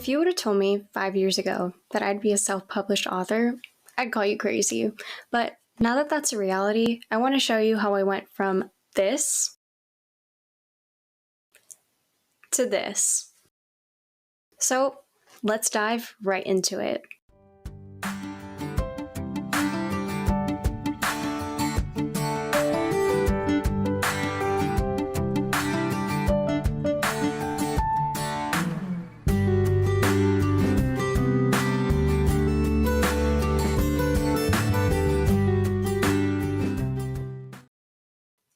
If you would have told me 5 years ago that I'd be a self-published author, I'd call you crazy. But now that that's a reality, I want to show you how I went from this to this. So let's dive right into it.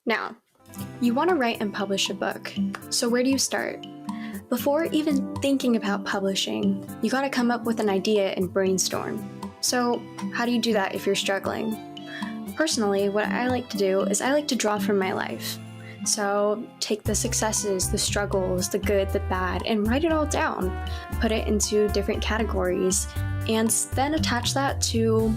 Now, you want to write and publish a book, so where do you start? Before even thinking about publishing, you gotta come up with an idea and brainstorm. So how do you do that if you're struggling? Personally, what I like to do is I like to draw from my life. So take the successes, the struggles, the good, the bad, and write it all down. Put it into different categories, and then attach that to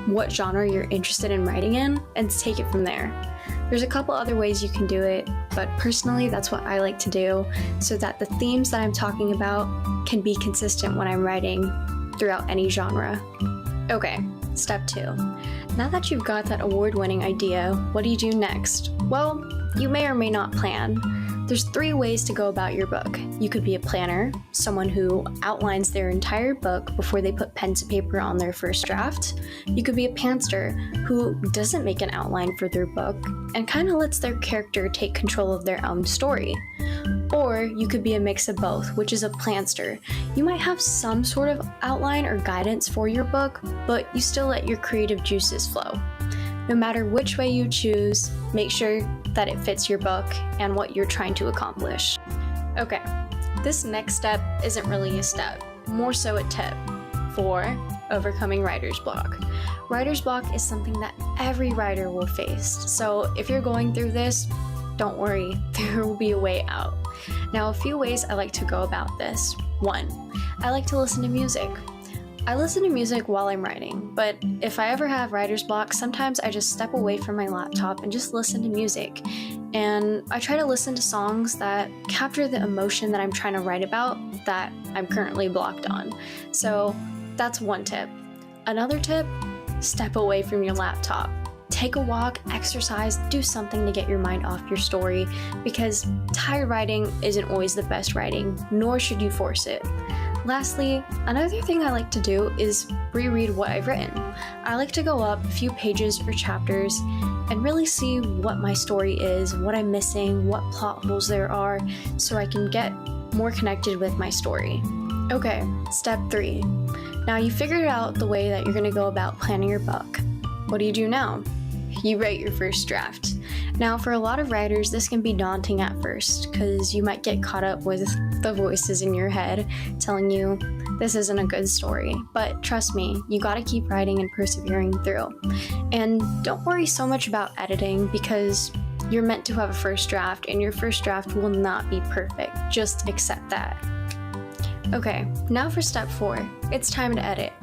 what genre you're interested in writing in, and take it from there. There's a couple other ways you can do it, but personally that's what I like to do so that the themes that I'm talking about can be consistent when I'm writing throughout any genre. Okay, step 2. Now that you've got that award-winning idea, what do you do next? Well, you may or may not plan. There's 3 ways to go about your book. You could be a planner, someone who outlines their entire book before they put pen to paper on their first draft. You could be a pantser, who doesn't make an outline for their book and kind of lets their character take control of their own story. Or you could be a mix of both, which is a planster. You might have some sort of outline or guidance for your book, but you still let your creative juices flow. No matter which way you choose, make sure that it fits your book and what you're trying to accomplish. Okay, this next step isn't really a step, more so a tip for overcoming writer's block. Writer's block is something that every writer will face, so if you're going through this, don't worry, there will be a way out. Now, a few ways I like to go about this. 1, I like to listen to music. I listen to music while I'm writing, but if I ever have writer's block, sometimes I just step away from my laptop and just listen to music. And I try to listen to songs that capture the emotion that I'm trying to write about that I'm currently blocked on. So that's one tip. Another tip, step away from your laptop. Take a walk, exercise, do something to get your mind off your story, because tired writing isn't always the best writing, nor should you force it. Lastly, another thing I like to do is reread what I've written. I like to go up a few pages or chapters and really see what my story is, what I'm missing, what plot holes there are, so I can get more connected with my story. Okay, step 3. Now you figured out the way that you're going to go about planning your book. What do you do now? You write your first draft. Now, for a lot of writers, this can be daunting at first because you might get caught up with the voices in your head telling you this isn't a good story. But trust me, you gotta keep writing and persevering through. And don't worry so much about editing because you're meant to have a first draft and your first draft will not be perfect. Just accept that. Okay, now for step 4. It's time to edit.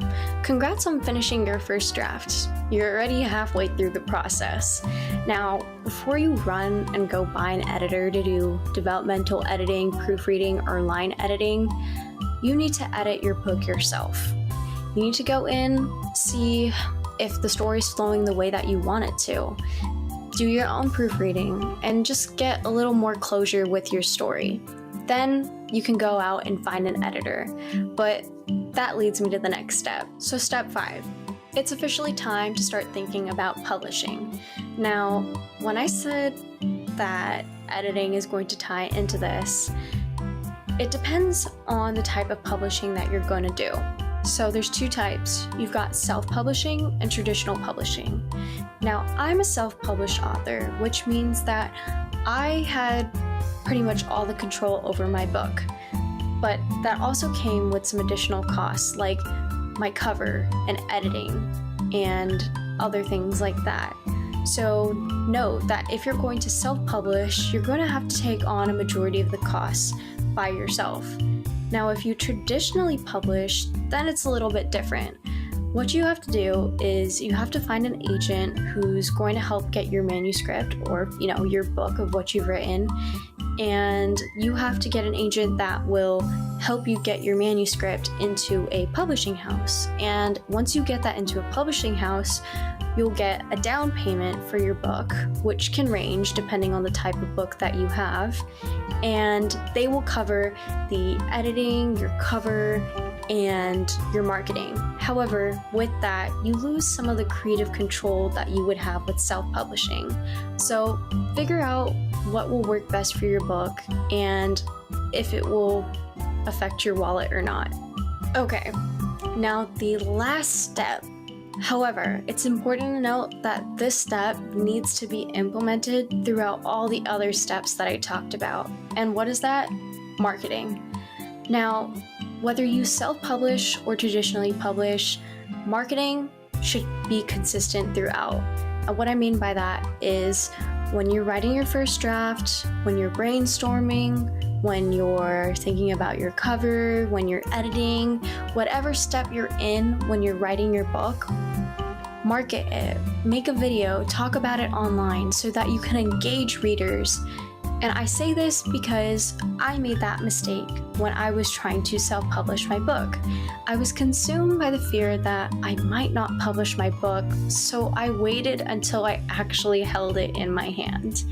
Congrats on finishing your first draft. You're already halfway through the process. Now, before you run and go buy an editor to do developmental editing, proofreading, or line editing, you need to edit your book yourself. You need to go in, see if the story's flowing the way that you want it to. Do your own proofreading and just get a little more closure with your story. Then you can go out and find an editor. But that leads me to the next step. So step 5. It's officially time to start thinking about publishing. Now, when I said that editing is going to tie into this, it depends on the type of publishing that you're going to do. So there's 2 types. You've got self-publishing and traditional publishing. Now, I'm a self-published author, which means that I had pretty much all the control over my book. But that also came with some additional costs like my cover and editing and other things like that. So know that if you're going to self-publish, you're going to have to take on a majority of the costs by yourself. Now, if you traditionally publish, then it's a little bit different. What you have to do is you have to find an agent who's going to help get your manuscript or, your book of what you've written. And you have to get an agent that will help you get your manuscript into a publishing house. And once you get that into a publishing house, you'll get a down payment for your book, which can range depending on the type of book that you have. And they will cover the editing, your cover, and your marketing. However, with that, you lose some of the creative control that you would have with self-publishing. So figure out what will work best for your book and if it will affect your wallet or not. Okay, now the last step. However, it's important to note that this step needs to be implemented throughout all the other steps that I talked about. And what is that? Marketing. Now, whether you self-publish or traditionally publish, marketing should be consistent throughout. And what I mean by that is when you're writing your first draft, when you're brainstorming, when you're thinking about your cover, when you're editing, whatever step you're in when you're writing your book, market it, make a video, talk about it online so that you can engage readers. And I say this because I made that mistake when I was trying to self-publish my book. I was consumed by the fear that I might not publish my book, so I waited until I actually held it in my hand.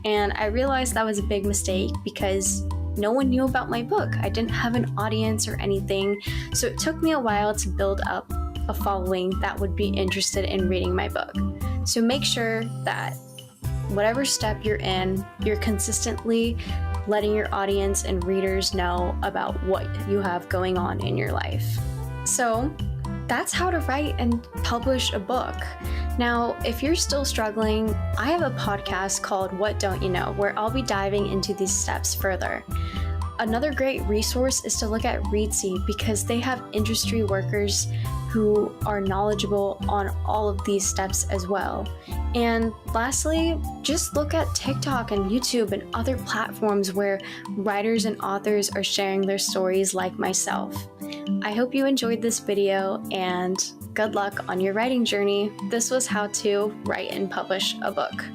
And I realized that was a big mistake because no one knew about my book. I didn't have an audience or anything, so it took me a while to build up a following that would be interested in reading my book. So make sure that whatever step you're in, you're consistently letting your audience and readers know about what you have going on in your life. So that's how to write and publish a book. Now, if you're still struggling, I have a podcast called What Don't You Know, where I'll be diving into these steps further. Another great resource is to look at Readsy because they have industry workers who are knowledgeable on all of these steps as well. And lastly, just look at TikTok and YouTube and other platforms where writers and authors are sharing their stories like myself. I hope you enjoyed this video and good luck on your writing journey. This was how to write and publish a book.